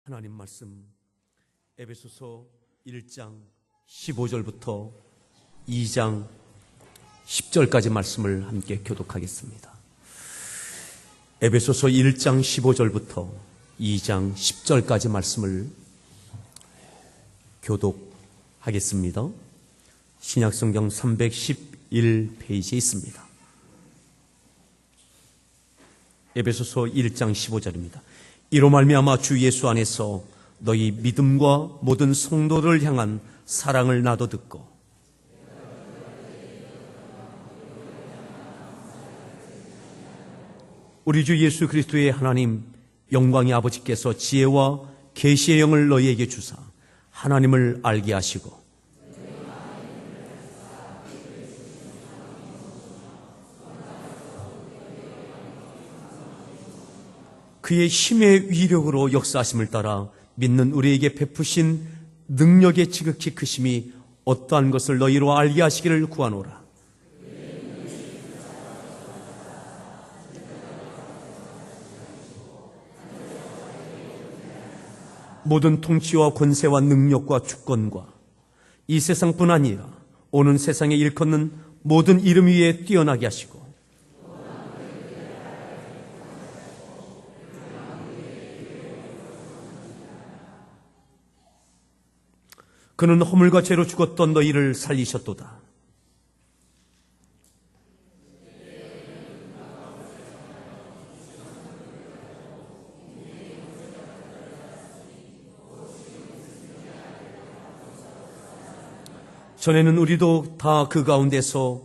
하나님 말씀 에베소서 1장 15절부터 2장 10절까지 말씀을 함께 교독하겠습니다. 에베소서 1장 15절부터 2장 10절까지 말씀을 교독하겠습니다. 신약성경 311페이지에 있습니다. 에베소서 1장 15절입니다. 이로 말미암아 주 예수 안에서 너희 믿음과 모든 성도를 향한 사랑을 나도 듣고 우리 주 예수 그리스도의 하나님 영광의 아버지께서 지혜와 계시의 영을 너희에게 주사 하나님을 알게 하시고 그의 힘의 위력으로 역사하심을 따라 믿는 우리에게 베푸신 능력의 지극히 크심이 어떠한 것을 너희로 알게 하시기를 구하노라. 모든 통치와 권세와 능력과 주권과 이 세상뿐 아니라 오는 세상에 일컫는 모든 이름 위에 뛰어나게 하시고 그는 허물과 죄로 죽었던 너희를 살리셨도다. 전에는 우리도 다 그 가운데서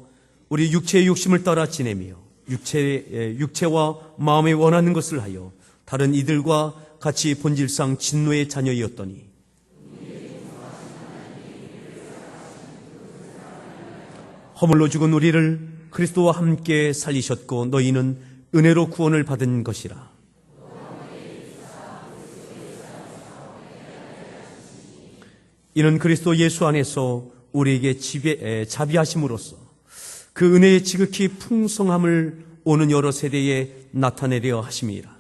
우리 육체의 욕심을 따라 지내며 육체와 마음에 원하는 것을 하여 다른 이들과 같이 본질상 진노의 자녀이었더니 허물로 죽은 우리를 그리스도와 함께 살리셨고 너희는 은혜로 구원을 받은 것이라. 이는 그리스도 예수 안에서 우리에게 자비하심으로써 그 은혜의 지극히 풍성함을 오는 여러 세대에 나타내려 하심이라.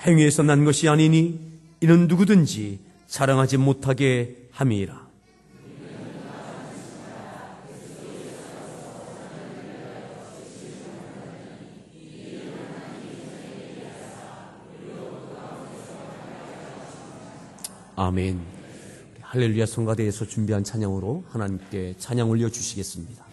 행위에서 난 것이 아니니 이는 누구든지 자랑하지 못하게 함이라. 아멘. 할렐루야 성가대에서 준비한 찬양으로 하나님께 찬양 올려주시겠습니다.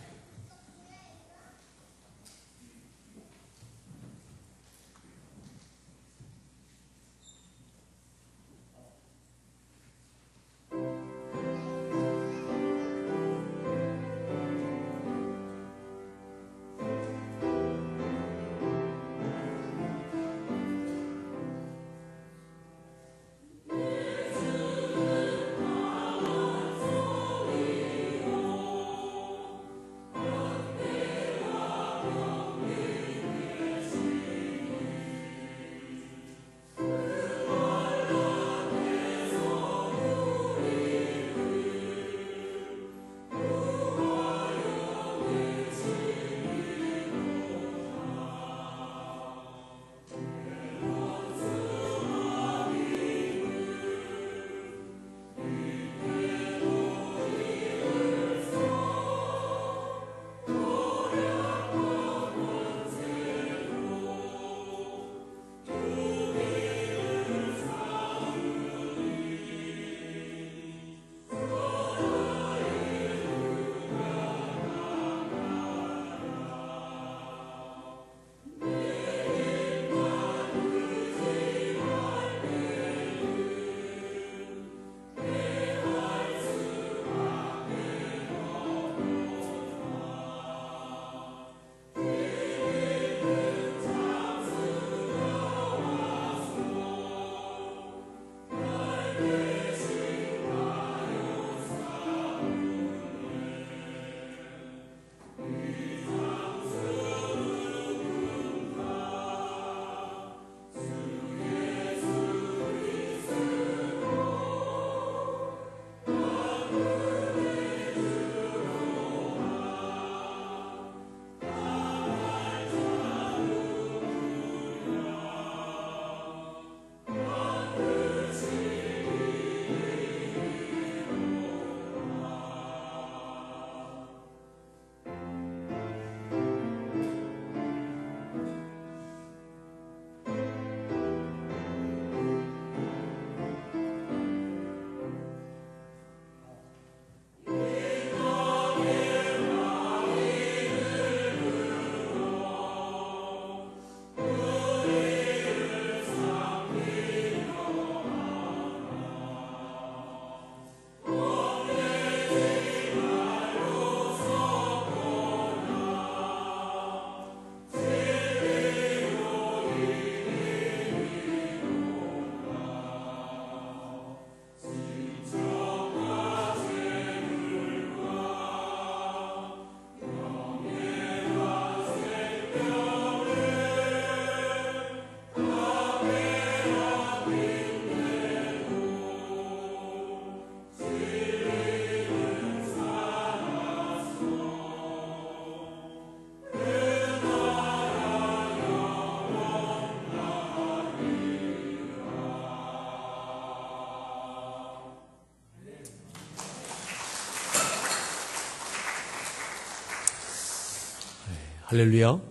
할렐루야.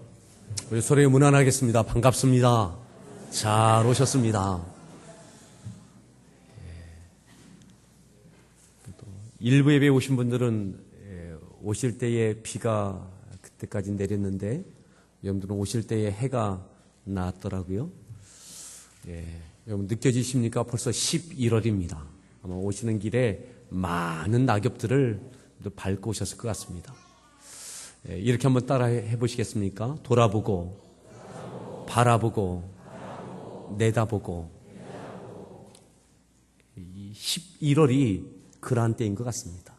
우리 서로의 문안하겠습니다. 반갑습니다. 잘 오셨습니다. 일부 예배에 오신 분들은 오실 때에 비가 그때까지 내렸는데 여러분들은 오실 때에 해가 나왔더라고요. 여러분 느껴지십니까? 벌써 11월입니다. 아마 오시는 길에 많은 낙엽들을 밟고 오셨을 것 같습니다. 이렇게 한번 따라 해보시겠습니까? 돌아보고, 바라보고, 내다보고. 이 11월이 그러한 때인 것 같습니다.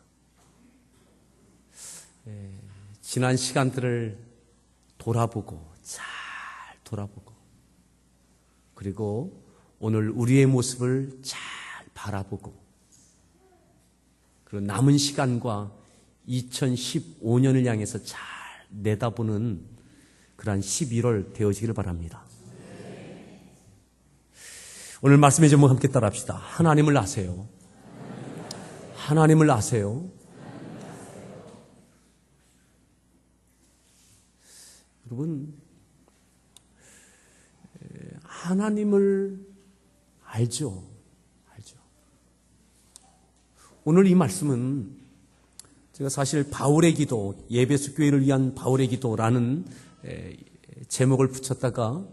지난 시간들을 돌아보고, 잘 돌아보고, 그리고 오늘 우리의 모습을 잘 바라보고, 그리고 남은 시간과 2015년을 향해서 잘 내다보는 그러한 11월 되어지기를 바랍니다. 오늘 말씀의 제목 함께 따라합시다. 하나님을 아세요. 하나님을 아세요. 여러분, 하나님을 알죠. 오늘 이 말씀은 제가 사실 바울의 기도, 예배소 교회를 위한 바울의 기도라는 제목을 붙였다가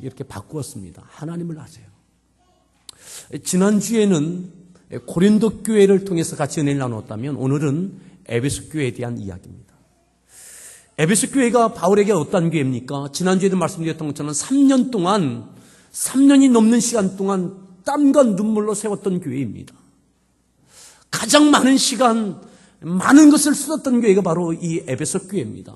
이렇게 바꾸었습니다. 하나님을 아세요. 지난주에는 고린도 교회를 통해서 같이 은혜를 나눴다면 오늘은 에베소 교회에 대한 이야기입니다. 에베소 교회가 바울에게 어떤 교회입니까? 지난주에도 말씀드렸던 것처럼 3년이 넘는 시간 동안 땀과 눈물로 세웠던 교회입니다. 가장 많은 시간, 많은 것을 쏟았던 교회가 바로 이 에베소 교회입니다.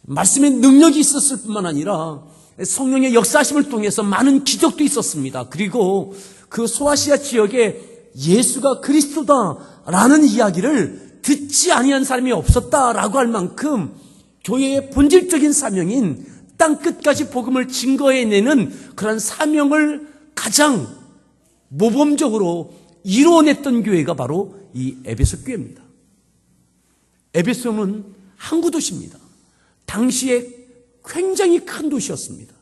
말씀의 능력이 있었을 뿐만 아니라 성령의 역사하심을 통해서 많은 기적도 있었습니다. 그리고 그 소아시아 지역에 예수가 그리스도다라는 이야기를 듣지 아니한 사람이 없었다라고 할 만큼 교회의 본질적인 사명인 땅끝까지 복음을 증거해내는 그런 사명을 가장 모범적으로 이루어냈던 교회가 바로 이 에베소 교회입니다. 에베소는 항구 도시입니다. 당시에 굉장히 큰 도시였습니다.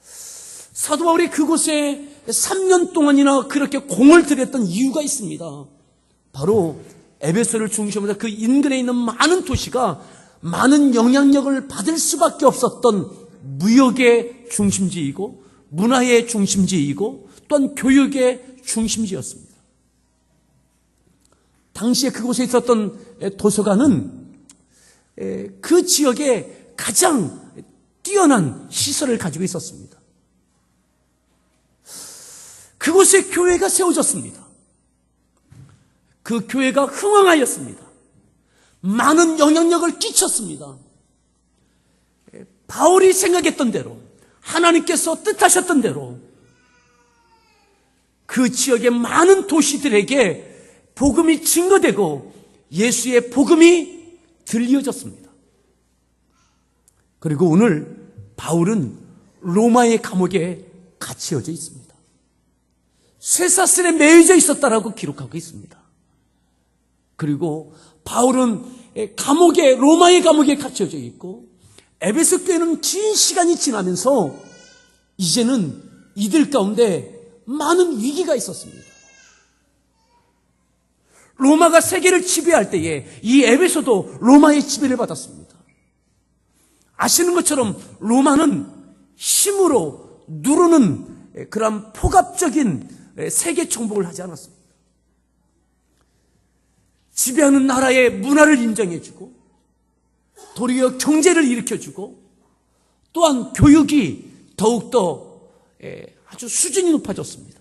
사도 바울이 그곳에 3년 동안이나 그렇게 공을 들였던 이유가 있습니다. 바로 에베소를 중심으로 그 인근에 있는 많은 도시가 많은 영향력을 받을 수밖에 없었던 무역의 중심지이고 문화의 중심지이고 또한 교육의 중심지였습니다. 당시에 그곳에 있었던 도서관은 그 지역에 가장 뛰어난 시설을 가지고 있었습니다. 그곳에 교회가 세워졌습니다. 그 교회가 흥왕하였습니다. 많은 영향력을 끼쳤습니다. 바울이 생각했던 대로, 하나님께서 뜻하셨던 대로 그 지역의 많은 도시들에게 복음이 증거되고 예수의 복음이 들려졌습니다. 그리고 오늘 바울은 로마의 감옥에 갇혀져 있습니다. 쇠사슬에 매여져 있었다라고 기록하고 있습니다. 그리고 바울은 로마의 감옥에 갇혀져 있고 에베소 교회는 긴 시간이 지나면서 이제는 이들 가운데 많은 위기가 있었습니다. 로마가 세계를 지배할 때에 이 에베소도 로마의 지배를 받았습니다. 아시는 것처럼 로마는 힘으로 누르는 그런 폭압적인 세계 정복을 하지 않았습니다. 지배하는 나라의 문화를 인정해주고 도리어 경제를 일으켜주고 또한 교육이 더욱더 아주 수준이 높아졌습니다.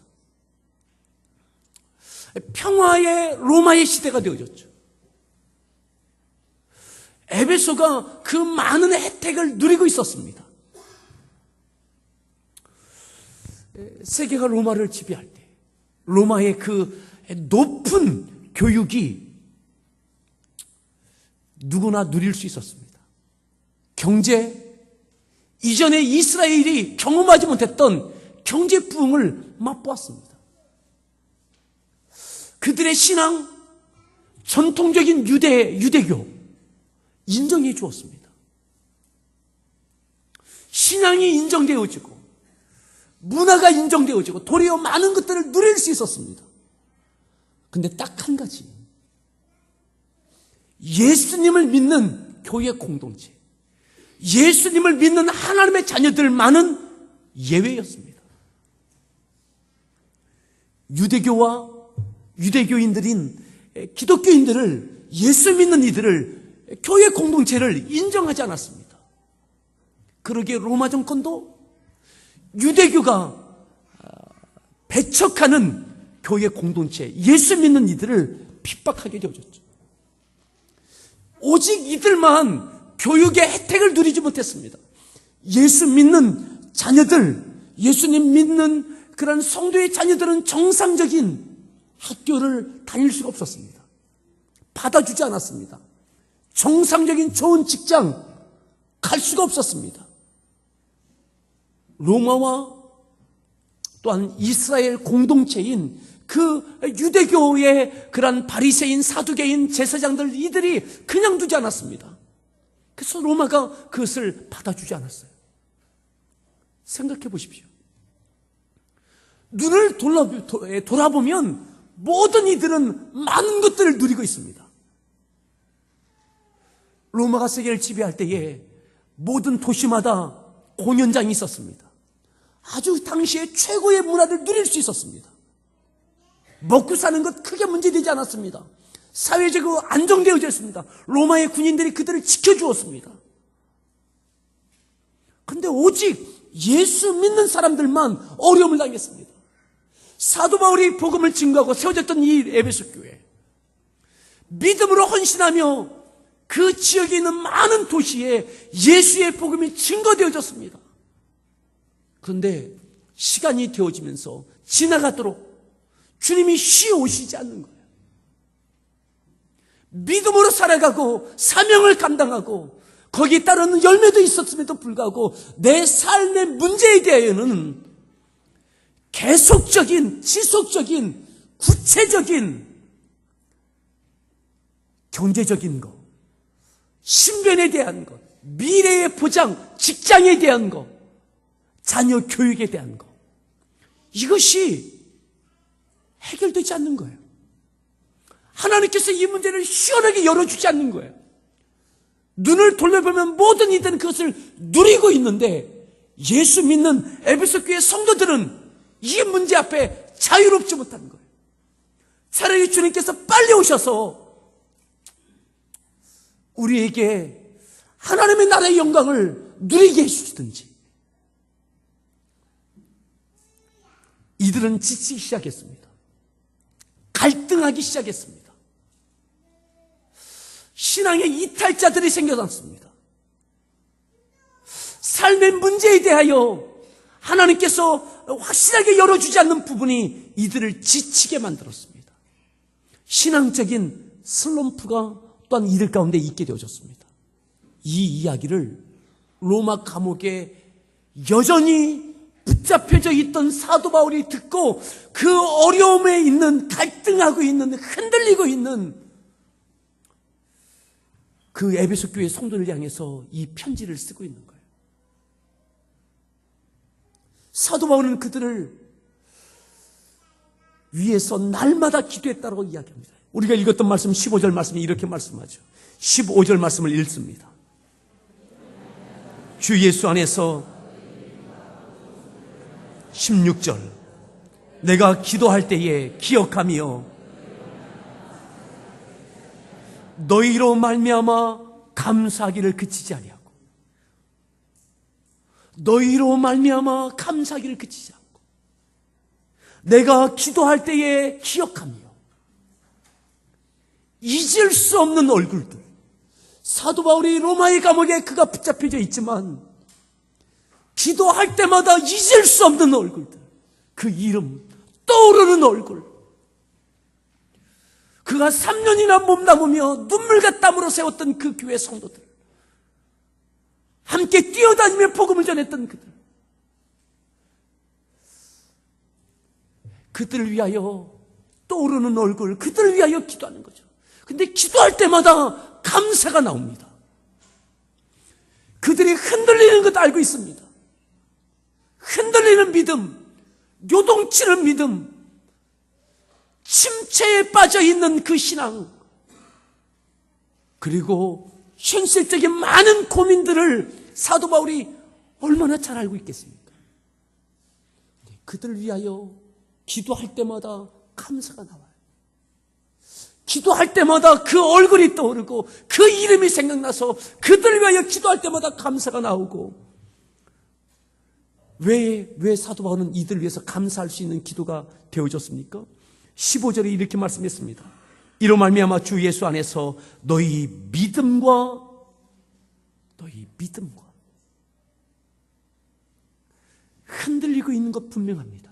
평화의 로마의 시대가 되어졌죠. 에베소가 그 많은 혜택을 누리고 있었습니다. 세계가 로마를 지배할 때 로마의 그 높은 교육이 누구나 누릴 수 있었습니다. 경제, 이전에 이스라엘이 경험하지 못했던 경제 부흥을 맛보았습니다. 그들의 신앙, 전통적인 유대교, 인정해 주었습니다. 신앙이 인정되어지고 문화가 인정되어지고 도리어 많은 것들을 누릴 수 있었습니다. 근데 딱 한 가지, 예수님을 믿는 교회 공동체, 예수님을 믿는 하나님의 자녀들만은 예외였습니다. 유대교와 유대교인들인 기독교인들을, 예수 믿는 이들을, 교회 공동체를 인정하지 않았습니다. 그러기에 로마 정권도 유대교가 배척하는 교회 공동체, 예수 믿는 이들을 핍박하게 되어졌죠. 오직 이들만 교육의 혜택을 누리지 못했습니다. 예수 믿는 자녀들, 예수님 믿는 그런 성도의 자녀들은 정상적인 학교를 다닐 수가 없었습니다. 받아주지 않았습니다. 정상적인 좋은 직장 갈 수가 없었습니다. 로마와 또한 이스라엘 공동체인 그 유대교의 그런 바리새인, 사두개인, 제사장들, 이들이 그냥 두지 않았습니다. 그래서 로마가 그것을 받아주지 않았어요. 생각해 보십시오. 눈을 돌아보면 모든 이들은 많은 것들을 누리고 있습니다. 로마가 세계를 지배할 때에 모든 도시마다 공연장이 있었습니다. 아주 당시에 최고의 문화를 누릴 수 있었습니다. 먹고 사는 것 크게 문제되지 않았습니다. 사회적으로 안정되어져 있습니다. 로마의 군인들이 그들을 지켜주었습니다. 그런데 오직 예수 믿는 사람들만 어려움을 당했습니다. 사도 바울이 복음을 증거하고 세워졌던 이 에베소 교회, 믿음으로 헌신하며 그 지역에 있는 많은 도시에 예수의 복음이 증거되어졌습니다. 그런데 시간이 되어지면서 지나가도록 주님이 쉬어오시지 않는 거예요. 믿음으로 살아가고 사명을 감당하고 거기에 따르는 열매도 있었음에도 불구하고 내 삶의 문제에 대하여는 계속적인, 지속적인, 구체적인 경제적인 것, 신변에 대한 것, 미래의 보장, 직장에 대한 것, 자녀 교육에 대한 것, 이것이 해결되지 않는 거예요. 하나님께서 이 문제를 시원하게 열어주지 않는 거예요. 눈을 돌려보면 모든 이들은 그것을 누리고 있는데 예수 믿는 에베소 교회 성도들은 이 문제 앞에 자유롭지 못하는 거예요. 차라리 주님께서 빨리 오셔서 우리에게 하나님의 나라의 영광을 누리게 해주시든지. 이들은 지치기 시작했습니다. 갈등하기 시작했습니다. 신앙의 이탈자들이 생겨났습니다. 삶의 문제에 대하여 하나님께서 확실하게 열어주지 않는 부분이 이들을 지치게 만들었습니다. 신앙적인 슬럼프가 또한 이들 가운데 있게 되어졌습니다. 이 이야기를 로마 감옥에 여전히 붙잡혀져 있던 사도 바울이 듣고 그 어려움에 있는, 갈등하고 있는, 흔들리고 있는 그 에베소 교회 성도를 향해서 이 편지를 쓰고 있는 거예요. 사도 바울은 그들을 위해서 날마다 기도했다고 이야기합니다. 우리가 읽었던 말씀 15절 말씀이 이렇게 말씀하죠. 15절 말씀을 읽습니다. 주 예수 안에서 16절 내가 기도할 때에 기억하며 너희로 말미암아 감사하기를 그치지 아니하고 너희로 말미암아 감사하기를 그치지 않고 내가 기도할 때에 기억하며 잊을 수 없는 얼굴들. 사도 바울이 로마의 감옥에 그가 붙잡혀져 있지만 기도할 때마다 잊을 수 없는 얼굴들, 그 이름, 떠오르는 얼굴. 그가 3년이나 몸담으며 눈물과 땀으로 세웠던 그 교회 성도들, 함께 뛰어다니며 복음을 전했던 그들을 위하여 떠오르는 얼굴, 그들을 위하여 기도하는 거죠. 근데 기도할 때마다 감사가 나옵니다. 그들이 흔들리는 것도 알고 있습니다. 흔들리는 믿음, 요동치는 믿음, 침체에 빠져 있는 그 신앙, 그리고 현실적인 많은 고민들을 사도 바울이 얼마나 잘 알고 있겠습니까? 그들을 위하여 기도할 때마다 감사가 나와요. 기도할 때마다 그 얼굴이 떠오르고 그 이름이 생각나서 그들을 위하여 기도할 때마다 감사가 나오고, 왜 사도 바울은 이들을 위해서 감사할 수 있는 기도가 되어졌습니까? 15절에 이렇게 말씀했습니다. 이로 말미암아 주 예수 안에서 너희 믿음과 흔들리고 있는 것 분명합니다.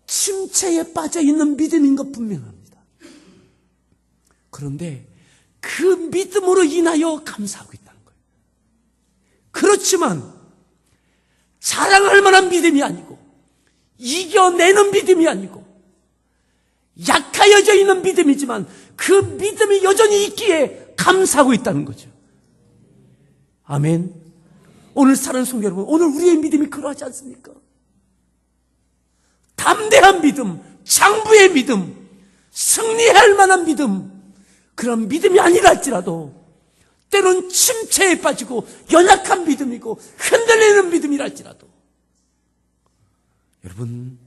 침체에 빠져 있는 믿음인 것 분명합니다. 그런데 그 믿음으로 인하여 감사하고 있다는 거예요. 그렇지만 자랑할 만한 믿음이 아니고, 이겨내는 믿음이 아니고, 약하여져 있는 믿음이지만 그 믿음이 여전히 있기에 감사하고 있다는 거죠. 아멘. 오늘 사는 성도 여러분, 오늘 우리의 믿음이 그러하지 않습니까? 담대한 믿음, 장부의 믿음, 승리할 만한 믿음, 그런 믿음이 아니라 할지라도 때론 침체에 빠지고 연약한 믿음이고 흔들리는 믿음이라 할지라도 여러분,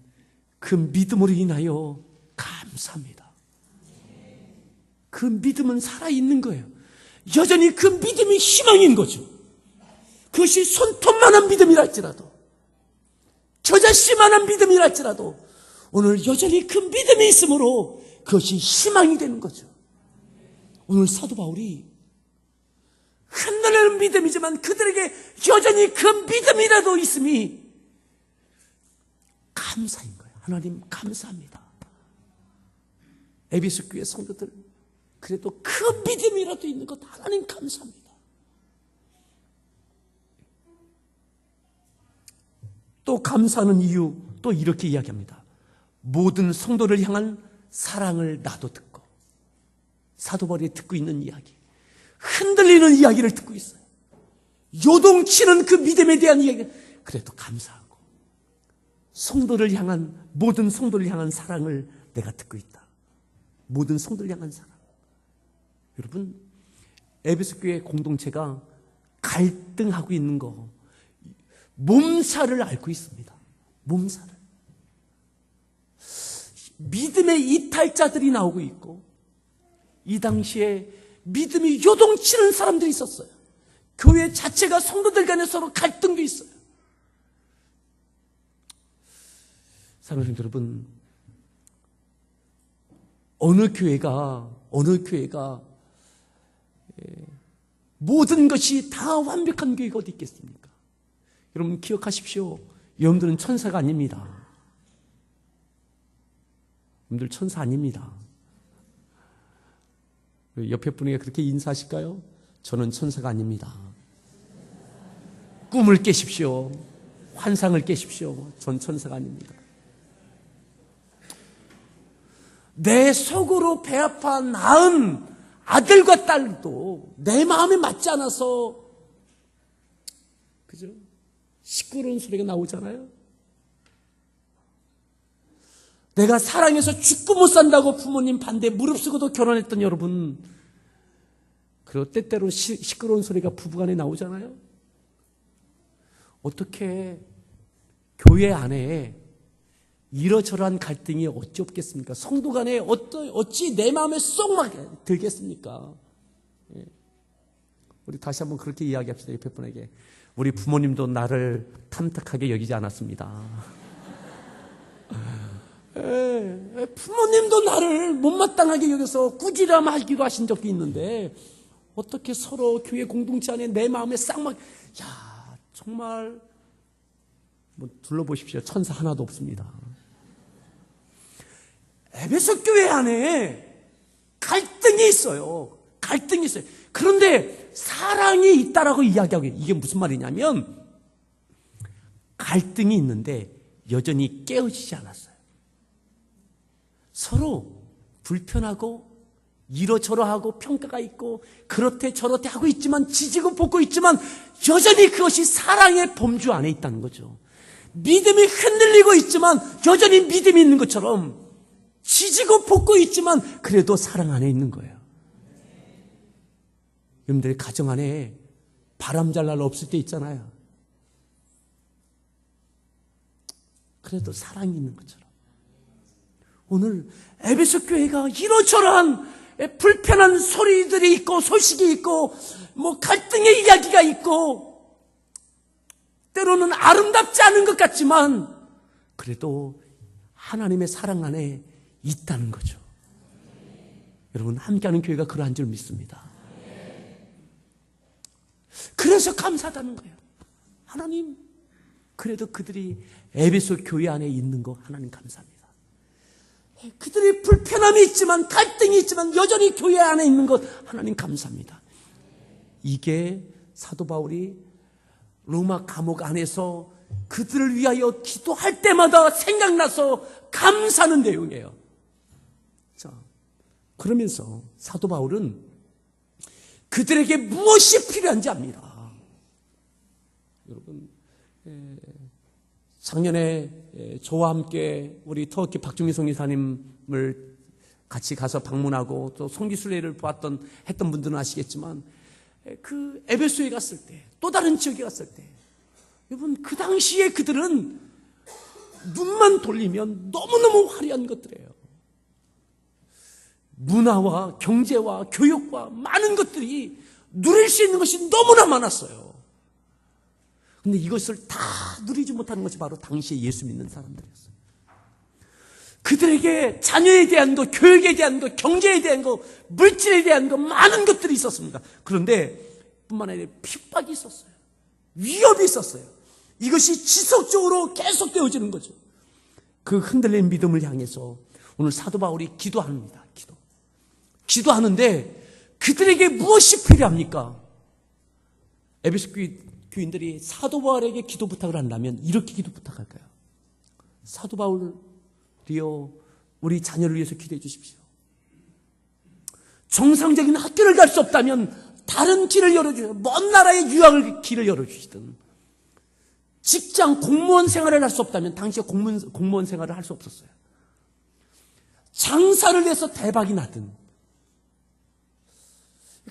그 믿음으로 인하여 감사합니다. 그 믿음은 살아있는 거예요. 여전히 그 믿음이 희망인 거죠. 그것이 손톱만한 믿음이라 할지라도, 겨자씨만한 믿음이라 할지라도 오늘 여전히 그 믿음이 있으므로 그것이 희망이 되는 거죠. 오늘 사도 바울이 흔들리는 믿음이지만 그들에게 여전히 그 믿음이라도 있음이 감사인 거예요. 하나님 감사합니다. 에베소 교회 성도들, 그래도 그 믿음이라도 있는 것 하나님 감사합니다. 또 감사하는 이유, 또 이렇게 이야기합니다. 모든 성도를 향한 사랑을 나도 듣고, 사도 바울이 듣고 있는 이야기, 흔들리는 이야기를 듣고 있어요. 요동치는 그 믿음에 대한 이야기, 그래도 감사하고, 성도를 향한, 모든 성도를 향한 사랑을 내가 듣고 있다. 모든 성도를 향한 사랑. 여러분, 에베소 교회 공동체가 갈등하고 있는 거, 몸살을 앓고 있습니다. 몸살을. 믿음의 이탈자들이 나오고 있고, 이 당시에 믿음이 요동치는 사람들이 있었어요. 교회 자체가 성도들 간에 서로 갈등도 있어요. 사랑하는 성도 여러분, 어느 교회가 모든 것이 다 완벽한 교회가 어디 있겠습니까? 여러분 기억하십시오. 여러분들은 천사가 아닙니다. 여러분들 천사 아닙니다. 옆에 분에게 그렇게 인사하실까요? 저는 천사가 아닙니다. 꿈을 깨십시오. 환상을 깨십시오. 전 천사가 아닙니다. 내 속으로 배 아파 낳은 아들과 딸도 내 마음에 맞지 않아서, 그죠? 시끄러운 소리가 나오잖아요. 내가 사랑해서 죽고 못 산다고 부모님 반대에 무릅쓰고도 결혼했던 여러분, 그리고 때때로 시끄러운 소리가 부부간에 나오잖아요. 어떻게 교회 안에 이러저러한 갈등이 어찌 없겠습니까? 성도 간에 어찌 내 마음에 쏙 막 들겠습니까? 우리 다시 한번 그렇게 이야기합시다. 옆에 분에게. 우리 부모님도 나를 탐탁하게 여기지 않았습니다. 부모님도 나를 못마땅하게 여겨서 꾸지람하기도 하신 적도 있는데, 어떻게 서로 교회 공동체 안에 내 마음에 싹막, 야, 정말, 둘러보십시오. 천사 하나도 없습니다. 에베소 교회 안에 갈등이 있어요. 갈등이 있어요. 그런데 사랑이 있다라고 이야기하고, 이게 무슨 말이냐면, 갈등이 있는데 여전히 깨어지지 않았어요. 서로 불편하고 이러저러하고 평가가 있고 그렇대 저렇대 하고 있지만 지지고 볶고 있지만 여전히 그것이 사랑의 범주 안에 있다는 거죠. 믿음이 흔들리고 있지만 여전히 믿음이 있는 것처럼 지지고 볶고 있지만 그래도 사랑 안에 있는 거예요. 여러분들의 가정 안에 바람 잘 날 없을 때 있잖아요. 그래도 사랑이 있는 것처럼 오늘 에베소 교회가 이러저러한 불편한 소리들이 있고 소식이 있고 뭐 갈등의 이야기가 있고 때로는 아름답지 않은 것 같지만 그래도 하나님의 사랑 안에 있다는 거죠. 여러분 함께하는 교회가 그러한 줄 믿습니다. 그래서 감사하다는 거예요. 하나님 그래도 그들이 에베소 교회 안에 있는 거 하나님 감사합니다. 그들이 불편함이 있지만 갈등이 있지만 여전히 교회 안에 있는 것 하나님 감사합니다. 이게 사도 바울이 로마 감옥 안에서 그들을 위하여 기도할 때마다 생각나서 감사하는 내용이에요. 자, 그러면서 사도 바울은 그들에게 무엇이 필요한지 압니다. 여러분 작년에 저와 함께 우리 터키 박중희 성교사님을 같이 가서 방문하고 또 성기순례를 했던 분들은 아시겠지만 그 에베소에 갔을 때 또 다른 지역에 갔을 때 여러분 그 당시에 그들은 눈만 돌리면 너무너무 화려한 것들이에요. 문화와 경제와 교육과 많은 것들이 누릴 수 있는 것이 너무나 많았어요. 근데 이것을 다 누리지 못하는 것이 바로 당시에 예수 믿는 사람들이었어요. 그들에게 자녀에 대한 것, 교육에 대한 것, 경제에 대한 것, 물질에 대한 것 많은 것들이 있었습니다. 그런데 뿐만 아니라 핍박이 있었어요. 위협이 있었어요. 이것이 지속적으로 계속되어지는 거죠. 그 흔들린 믿음을 향해서 오늘 사도 바울이 기도합니다. 기도하는데 그들에게 무엇이 필요합니까? 에베소 교인들이 사도 바울에게 기도 부탁을 한다면 이렇게 기도 부탁할까요? 사도 바울이여 우리 자녀를 위해서 기도해 주십시오. 정상적인 학교를 갈 수 없다면 다른 길을 열어주시고 먼 나라의 유학을 길을 열어주시든 직장 공무원 생활을 할 수 없다면 당시에 공무원 생활을 할 수 없었어요. 장사를 해서 대박이 나든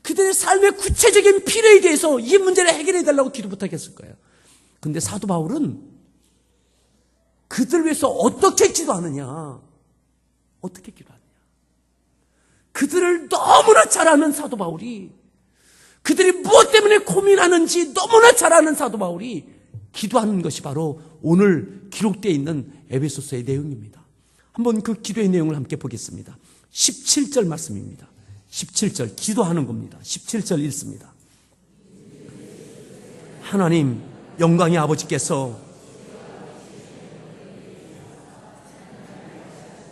그들의 삶의 구체적인 필요에 대해서 이 문제를 해결해 달라고 기도 부탁했을 거예요. 그런데 사도 바울은 그들 위해서 어떻게 기도하느냐? 어떻게 기도하느냐? 그들을 너무나 잘 아는 사도 바울이 그들이 무엇 때문에 고민하는지 너무나 잘 아는 사도 바울이 기도하는 것이 바로 오늘 기록되어 있는 에베소서의 내용입니다. 한번 그 기도의 내용을 함께 보겠습니다. 17절 말씀입니다. 17절 기도하는 겁니다. 17절 읽습니다. 하나님 영광의 아버지께서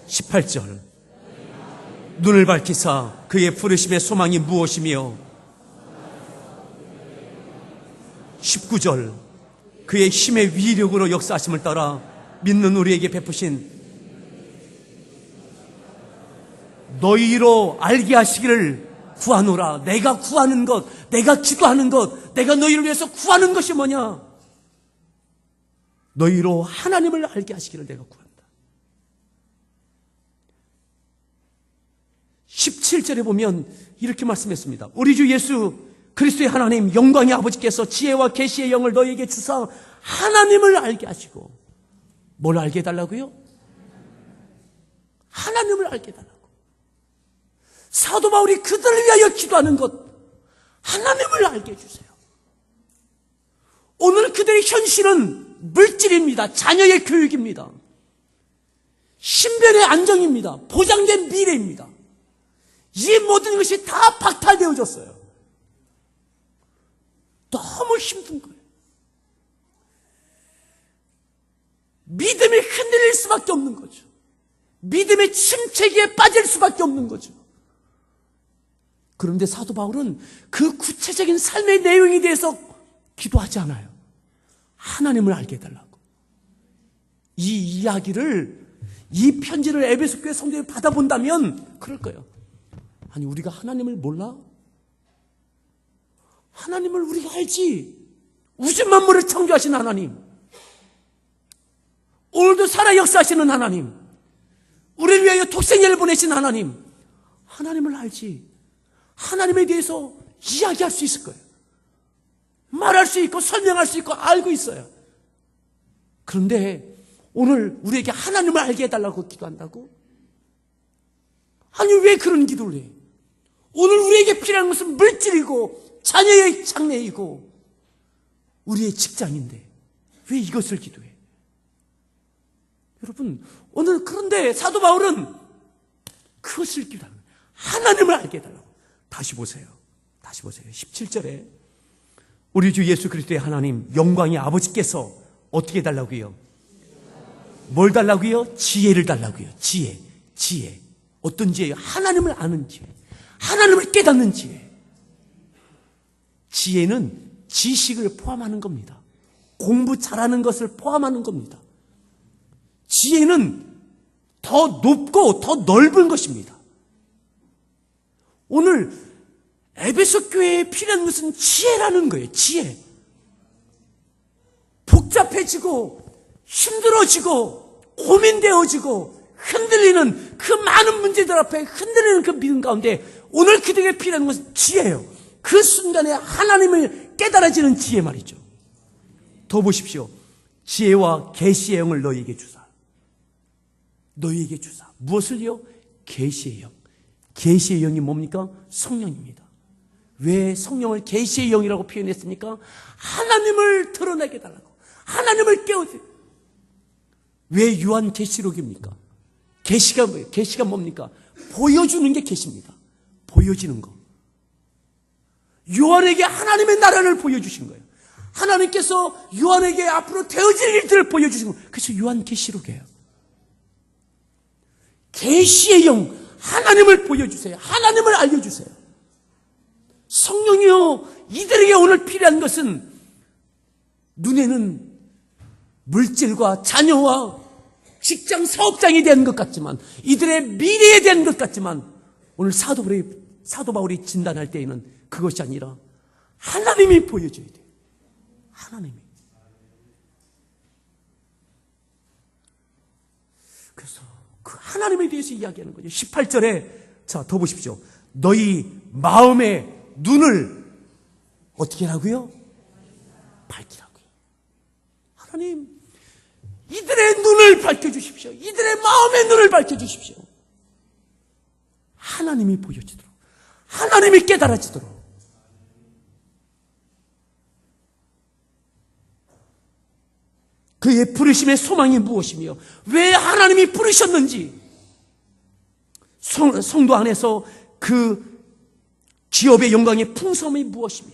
18절 눈을 밝히사 그의 부르심의 소망이 무엇이며 19절 그의 힘의 위력으로 역사하심을 따라 믿는 우리에게 베푸신 너희로 알게 하시기를 구하노라. 내가 구하는 것, 내가 기도하는 것, 내가 너희를 위해서 구하는 것이 뭐냐? 너희로 하나님을 알게 하시기를 내가 구한다. 17절에 보면 이렇게 말씀했습니다. 우리 주 예수 그리스도의 하나님 영광의 아버지께서 지혜와 계시의 영을 너희에게 주사 하나님을 알게 하시고 뭘 알게 해달라고요? 하나님을 알게 해달라고. 사도 바울이 그들을 위하여 기도하는 것 하나님을 알게 해주세요. 오늘 그들의 현실은 물질입니다. 자녀의 교육입니다. 신변의 안정입니다. 보장된 미래입니다. 이 모든 것이 다 박탈되어졌어요. 너무 힘든 거예요. 믿음이 흔들릴 수밖에 없는 거죠. 믿음의 침체기에 빠질 수밖에 없는 거죠. 그런데 사도 바울은 그 구체적인 삶의 내용에 대해서 기도하지 않아요. 하나님을 알게 해달라고. 이 이야기를, 이 편지를 에베소 교회 성도들이 받아본다면 그럴 거예요. 아니, 우리가 하나님을 몰라? 하나님을 우리가 알지. 우주 만물을 창조하신 하나님, 오늘도 살아 역사하시는 하나님, 우리를 위하여 독생자를 보내신 하나님, 하나님을 알지. 하나님에 대해서 이야기할 수 있을 거예요. 말할 수 있고 설명할 수 있고 알고 있어요. 그런데 오늘 우리에게 하나님을 알게 해달라고 기도한다고? 아니, 왜 그런 기도를 해? 오늘 우리에게 필요한 것은 물질이고 자녀의 장래이고 우리의 직장인데 왜 이것을 기도해? 여러분, 오늘 그런데 사도 바울은 그것을 기도하는 거예요. 하나님을 알게 해달라고. 다시 보세요. 17절에 우리 주 예수 그리스도의 하나님 영광의 아버지께서 어떻게 달라고요? 뭘 달라고요? 지혜를 달라고요. 지혜. 어떤 지혜예요? 하나님을 아는 지혜, 하나님을 깨닫는 지혜. 지혜는 지식을 포함하는 겁니다. 공부 잘하는 것을 포함하는 겁니다. 지혜는 더 높고 더 넓은 것입니다. 오늘 에베소 교회에 필요한 것은 지혜라는 거예요. 지혜. 복잡해지고 힘들어지고 고민되어지고 흔들리는 그 많은 문제들 앞에 흔들리는 그 믿음 가운데 오늘 그들에게 필요한 것은 지혜예요. 그 순간에 하나님을 깨달아지는 지혜 말이죠. 더 보십시오. 지혜와 계시의 영을 너희에게 주사. 무엇을요? 계시의 영. 계시의 영이 뭡니까? 성령입니다. 왜 성령을 계시의 영이라고 표현했습니까? 하나님을 드러내게 해달라고. 하나님을 깨우세요. 왜 요한계시록입니까? 계시가 뭡니까? 보여주는 게 계시입니다. 보여지는 거. 요한에게 하나님의 나라를 보여주신 거예요. 하나님께서 요한에게 앞으로 되어질 일들을 보여주신 거예요. 그래서 요한계시록이에요. 계시의 영, 하나님을 보여주세요. 하나님을 알려주세요. 성령이요, 이들에게 오늘 필요한 것은 눈에는 물질과 자녀와 직장 사업장에 대한 것 같지만, 이들의 미래에 대한 것 같지만, 오늘 사도 바울이 진단할 때에는 그것이 아니라 하나님이 보여줘야 돼요. 하나님이. 그래서 그 하나님에 대해서 이야기하는 거죠. 18절에 자, 더 보십시오. 너희 마음의 눈을 어떻게 하라고요? 밝히라고요. 하나님, 이들의 눈을 밝혀주십시오. 이들의 마음의 눈을 밝혀주십시오. 하나님이 보여지도록, 하나님이 깨달아지도록. 그의 부르심의 소망이 무엇이며 왜 하나님이 부르셨는지, 성도 안에서 그 기업의 영광의 풍성함이 무엇이며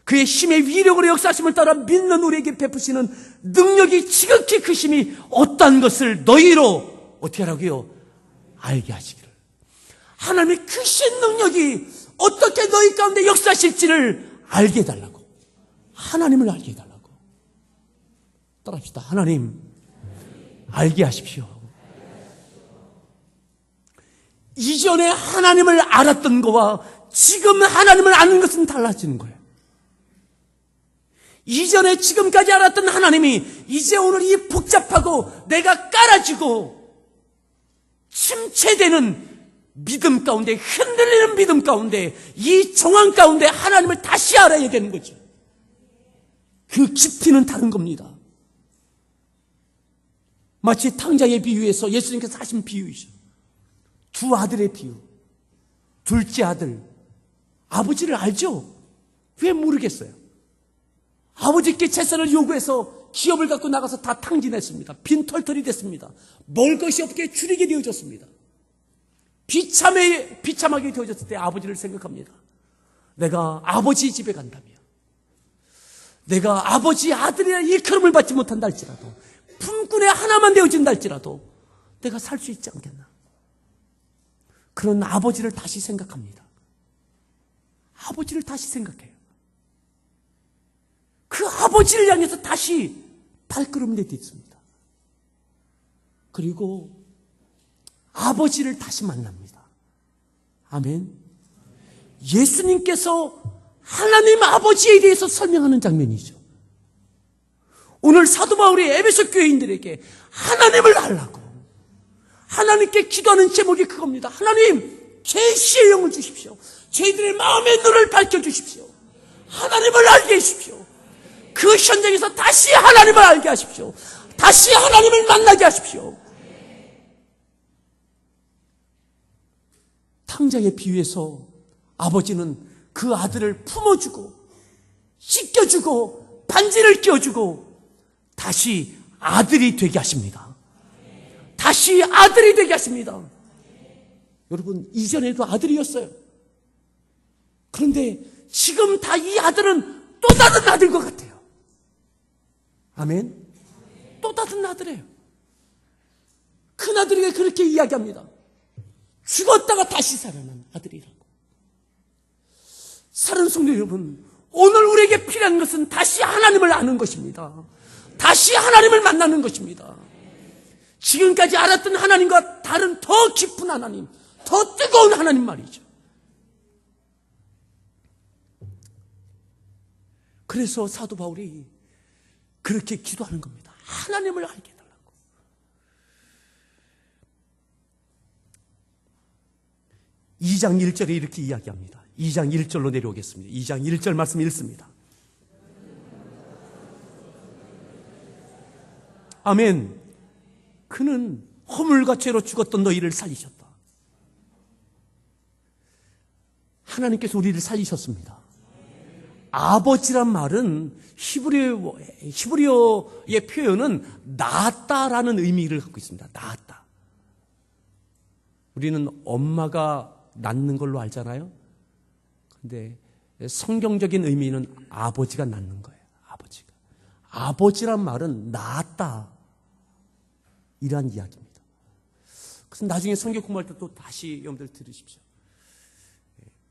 그의 힘의 위력으로 역사하심을 따라 믿는 우리에게 베푸시는 능력이 지극히 크심이 어떠한 것을 너희로 어떻게 하라고요? 알게 하시기를. 하나님의 크신 능력이 어떻게 너희 가운데 역사하실지를 알게 해달라고. 하나님을 알게 해달라고. 따라합시다. 하나님, 알게 하십시오. 이전에 하나님을 알았던 것과 지금 하나님을 아는 것은 달라지는 거예요. 이전에 지금까지 알았던 하나님이 이제 오늘 이 복잡하고 내가 깔아지고 침체되는 믿음 가운데, 흔들리는 믿음 가운데, 이 정황 가운데 하나님을 다시 알아야 되는 거죠. 그 깊이는 다른 겁니다. 마치 탕자의 비유에서 예수님께서 하신 비유이죠. 두 아들의 비유. 둘째 아들, 아버지를 알죠? 왜 모르겠어요? 아버지께 재산을 요구해서 기업을 갖고 나가서 다 탕진했습니다. 빈털털이 됐습니다. 먹을 것이 없게 줄이게 되어졌습니다. 비참하게 되어졌을 때 아버지를 생각합니다. 내가 아버지 집에 간다면, 내가 아버지 아들이라 일컬음을 받지 못한다 할지라도, 품꾼의 하나만 되어진다 할지라도 내가 살 수 있지 않겠나. 그런 아버지를 다시 생각합니다. 아버지를 다시 생각해요. 그 아버지를 향해서 다시 발걸음을 내딛습니다. 그리고 아버지를 다시 만납니다. 아멘. 예수님께서 하나님 아버지에 대해서 설명하는 장면이죠. 오늘 사도 바울이 에베소 교인들에게 하나님을 알라고, 하나님께 기도하는 제목이 그겁니다. 하나님, 계시의 영을 주십시오. 저희들의 마음의 눈을 밝혀주십시오. 하나님을 알게 해주십시오. 그 현장에서 다시 하나님을 알게 하십시오. 다시 하나님을 만나게 하십시오. 탕자의 비유에서 아버지는 그 아들을 품어주고 씻겨주고 반지를 끼워주고 다시 아들이 되게 하십니다. 다시 아들이 되게 하십니다. 여러분, 이전에도 아들이었어요. 그런데 지금 다 이 아들은 또 다른 아들인 것 같아요. 아멘. 또 다른 아들이에요. 큰 아들에게 그렇게 이야기합니다. 죽었다가 다시 살아난 아들이라고. 사랑하는 성도 여러분, 오늘 우리에게 필요한 것은 다시 하나님을 아는 것입니다. 다시 하나님을 만나는 것입니다. 지금까지 알았던 하나님과 다른 더 깊은 하나님, 더 뜨거운 하나님 말이죠. 그래서 사도 바울이 그렇게 기도하는 겁니다. 하나님을 알게 해달라고. 2장 1절에 이렇게 이야기합니다. 2장 1절로 내려오겠습니다. 2장 1절 말씀 읽습니다. 아멘. 그는 허물과 죄로 죽었던 너희를 살리셨다. 하나님께서 우리를 살리셨습니다. 아버지란 말은 히브리어의 표현은 낳았다라는 의미를 갖고 있습니다. 낳았다. 우리는 엄마가 낳는 걸로 알잖아요. 근데 성경적인 의미는 아버지가 낳는 거예요. 아버지가. 아버지란 말은 낳았다. 이란 이야기입니다. 그래서 나중에 성경 공부할 때 또 다시 여러분들 들으십시오.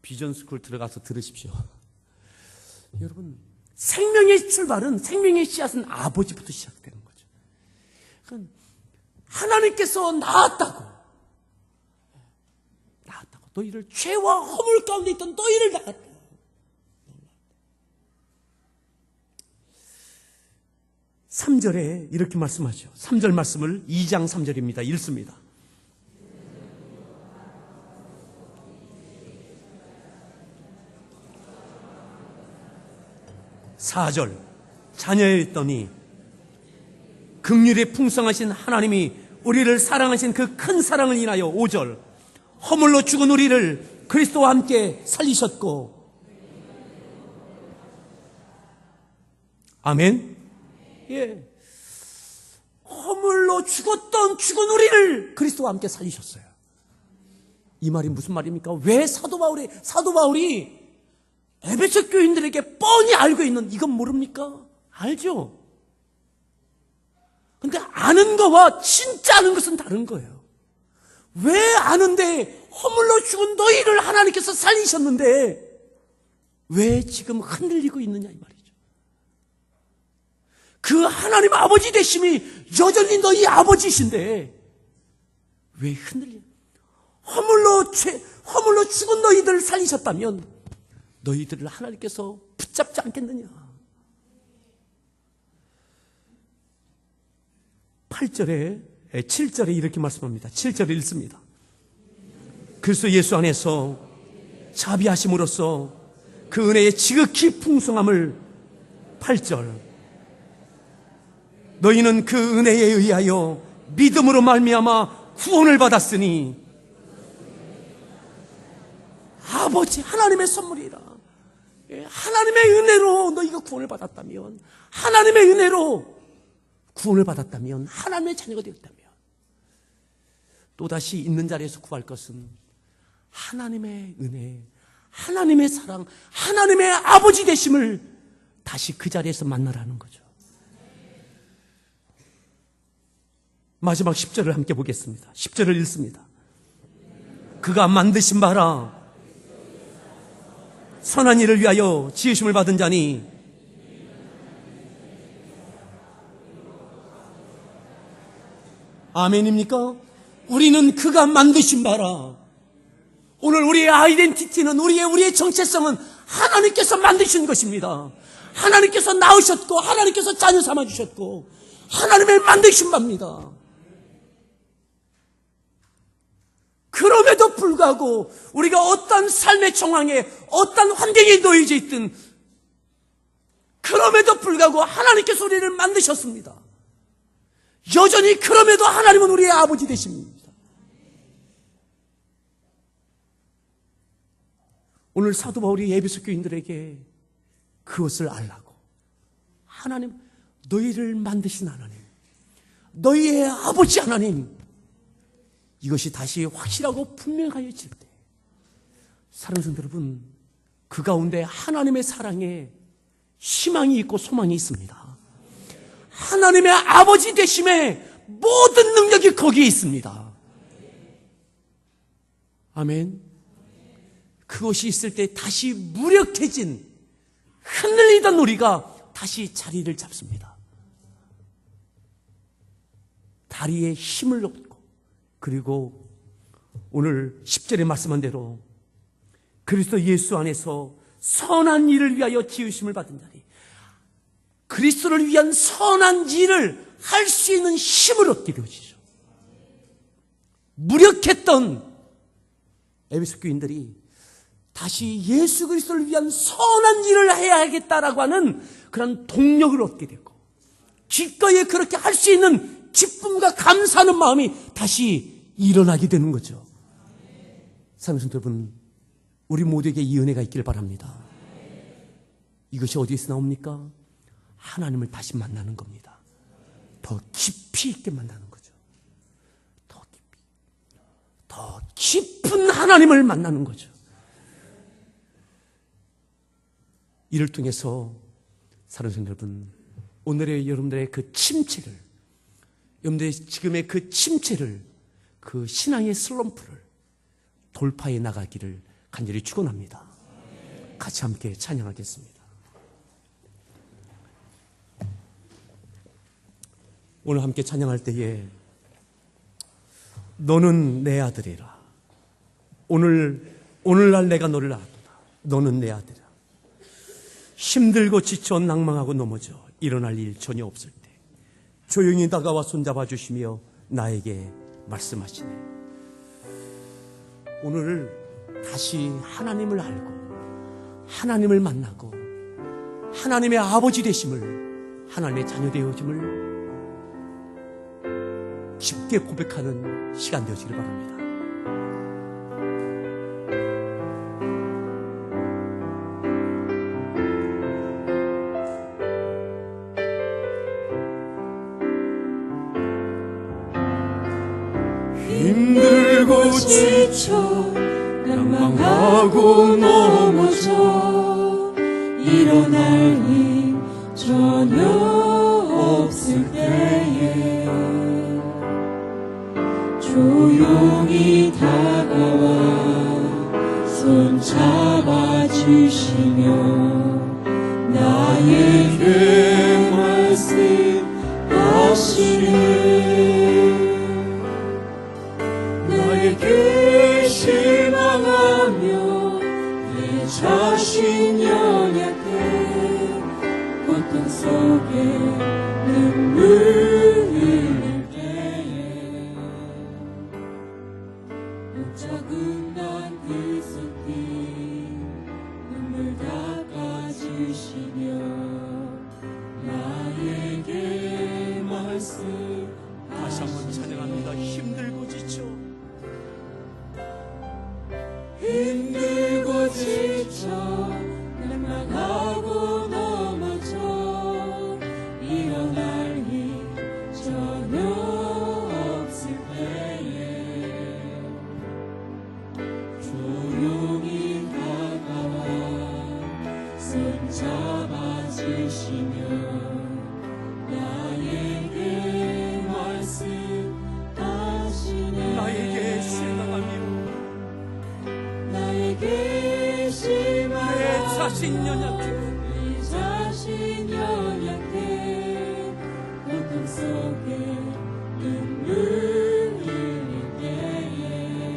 비전스쿨 들어가서 들으십시오. 여러분, 생명의 출발은, 생명의 씨앗은 아버지부터 시작되는 거죠. 그러니까 하나님께서 낳았다고. 너희를 죄와 허물 가운데 있던 너희를 낳았다. 3절에 이렇게 말씀하죠. 3절 말씀을 2장 3절입니다. 읽습니다. (4절) 자녀였더니 긍휼에 풍성하신 하나님이 우리를 사랑하신 그 큰 사랑을 인하여 (5절) 허물로 죽은 우리를 그리스도와 함께 살리셨고. 아멘. 예. 허물로 죽은 우리를 그리스도와 함께 살리셨어요. 이 말이 무슨 말입니까? 왜 사도 바울이 에베소 교인들에게 뻔히 알고 있는, 이건 모릅니까? 알죠? 근데 아는 거와 진짜 아는 것은 다른 거예요. 왜 아는데 허물로 죽은 너희를 하나님께서 살리셨는데 왜 지금 흔들리고 있느냐 이 말이죠. 그 하나님 아버지 되심이 여전히 너희 아버지이신데 왜 흔들려? 허물로 죽은 너희들을 살리셨다면 너희들을 하나님께서 붙잡지 않겠느냐. 7절에 이렇게 말씀합니다. 7절에 읽습니다. 그리스도 예수 안에서 자비하심으로써 그 은혜의 지극히 풍성함을. 8절 너희는 그 은혜에 의하여 믿음으로 말미암아 구원을 받았으니. 아버지 하나님의 선물이라. 하나님의 은혜로 너희가 구원을 받았다면, 하나님의 은혜로 구원을 받았다면, 하나님의 자녀가 되었다면 또다시 있는 자리에서 구할 것은 하나님의 은혜, 하나님의 사랑, 하나님의 아버지 되심을 다시 그 자리에서 만나라는 거죠. 마지막 10절을 함께 보겠습니다. 10절을 읽습니다. 그가 만드신 바라 선한 일을 위하여 지으심을 받은 자니 아멘입니까? 우리는 그가 만드신 바라. 오늘 우리의 아이덴티티는 우리의 정체성은 하나님께서 만드신 것입니다. 하나님께서 낳으셨고 하나님께서 자녀 삼아주셨고 하나님의 만드신 바입니다. 그럼에도 불구하고 우리가 어떤 삶의 정황에 어떤 환경에 놓여져 있든 그럼에도 불구하고 하나님께서 우리를 만드셨습니다. 여전히 그럼에도 하나님은 우리의 아버지 되십니다. 오늘 사도 바울이 에베소 교인들에게 그것을 알라고, 하나님, 너희를 만드신 하나님, 너희의 아버지 하나님, 이것이 다시 확실하고 분명하여질 때, 사랑하는 성도 여러분, 그 가운데 하나님의 사랑에 희망이 있고 소망이 있습니다. 하나님의 아버지 되심의 모든 능력이 거기에 있습니다. 아멘. 그것이 있을 때 다시 무력해진, 흔들리던 우리가 다시 자리를 잡습니다. 다리에 힘을 얻고, 그리고 오늘 10절에 말씀한 대로 그리스도 예수 안에서 선한 일을 위하여 지으심을 받은 자리, 그리스도를 위한 선한 일을 할 수 있는 힘을 얻게 되어지죠. 무력했던 에베소 교인들이 다시 예수 그리스도를 위한 선한 일을 해야 하겠다라고 하는 그런 동력을 얻게 되고, 기꺼이 그렇게 할 수 있는 기쁨과 감사하는 마음이 다시 일어나게 되는 거죠. 사랑하는 성도 여러분, 우리 모두에게 이 은혜가 있길 바랍니다. 이것이 어디에서 나옵니까? 하나님을 다시 만나는 겁니다. 더 깊이 있게 만나는 거죠. 더 깊은 하나님을 만나는 거죠. 이를 통해서 사랑하는 성도 여러분, 오늘의 여러분들의 그 침체를, 여러분들의 지금의 그 침체를, 그 신앙의 슬럼프를 돌파해 나가기를 간절히 축원합니다. 같이 함께 찬양하겠습니다. 오늘 함께 찬양할 때에 너는 내 아들이라, 오늘날 내가 너를 아노라, 너는 내 아들이라. 힘들고 지쳐 낭망하고 넘어져 일어날 일 전혀 없을 때 조용히 다가와 손잡아 주시며 나에게 말씀하시네. 오늘 다시 하나님을 알고 하나님을 만나고 하나님의 아버지 되심을, 하나님의 자녀 되어짐을 깊게 고백하는 시간 되어지기를 바랍니다. 힘들고 지쳐 낭망하고 넘어져 일어날 힘 전혀 없을 때에 조용히 다가와 손 잡아주시며 나에게 말씀하시네. 나에게 실망하며 내 자신 연약해 고통 속에 눈물 흘릴 때에 적은난 그 손길 눈물 닦아주시며 나에게 말씀. 다시 한번 찬양합니다. 힘들고 지쳐, 힘들고 지쳐 낭망하고 넘어져 일어날 힘 전혀 없을 때에 조용히 다가와 손 잡아주시며 나에게 말씀하시네. 나에게 실망하며 나에게 실망하며 내 자신 연약해 내 자신 연약해 고통 속에 눈물 흘릴 때에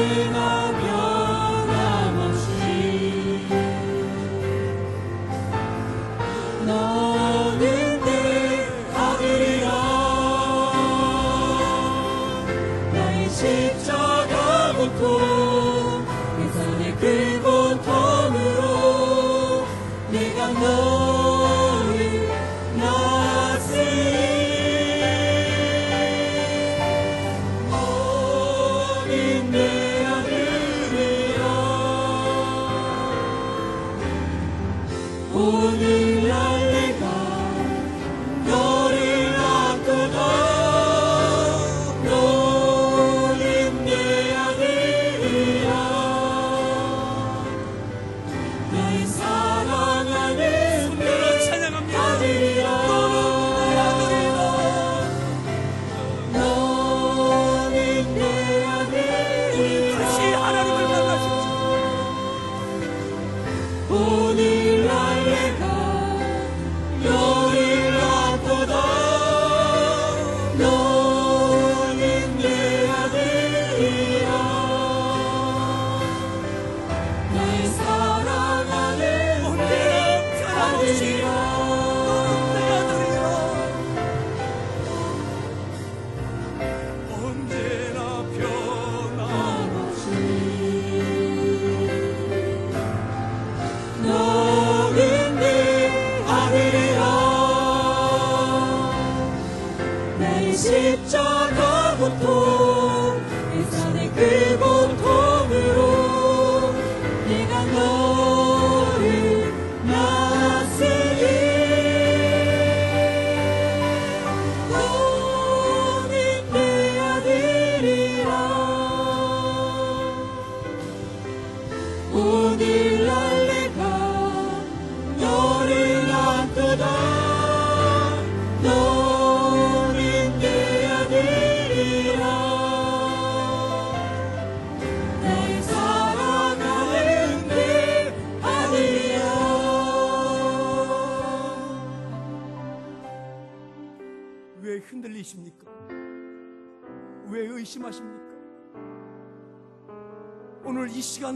언제나 변함없이 너는 내 아들이라 나의 십자가 고통 내 손의 그 고통으로 내가 너를 낳았으니 너는 내 아들이라 오늘날 내가 너를 낳고도 너는 내 아들이라 나의 사랑하는 내 찬양합니다. 아들이라 너는 내 아들이라 다시 하나님을 만나십시오. 오늘날 내가 너를 낳고도 너는 내 아들이라 나의 사랑하는 내 아들이라 언제나 변함 너는 내 아들이라 나의 십자가 고통 내 손의 그 고통으로 내가 너를 낳았으니 너는 내 아들이라 오늘날 내가 너를 낳고도 너는 내 아들이라 나의 사랑하는 내 아들이야 왜 흔들리십니까? 왜 의심하십니까? 오늘 이 시간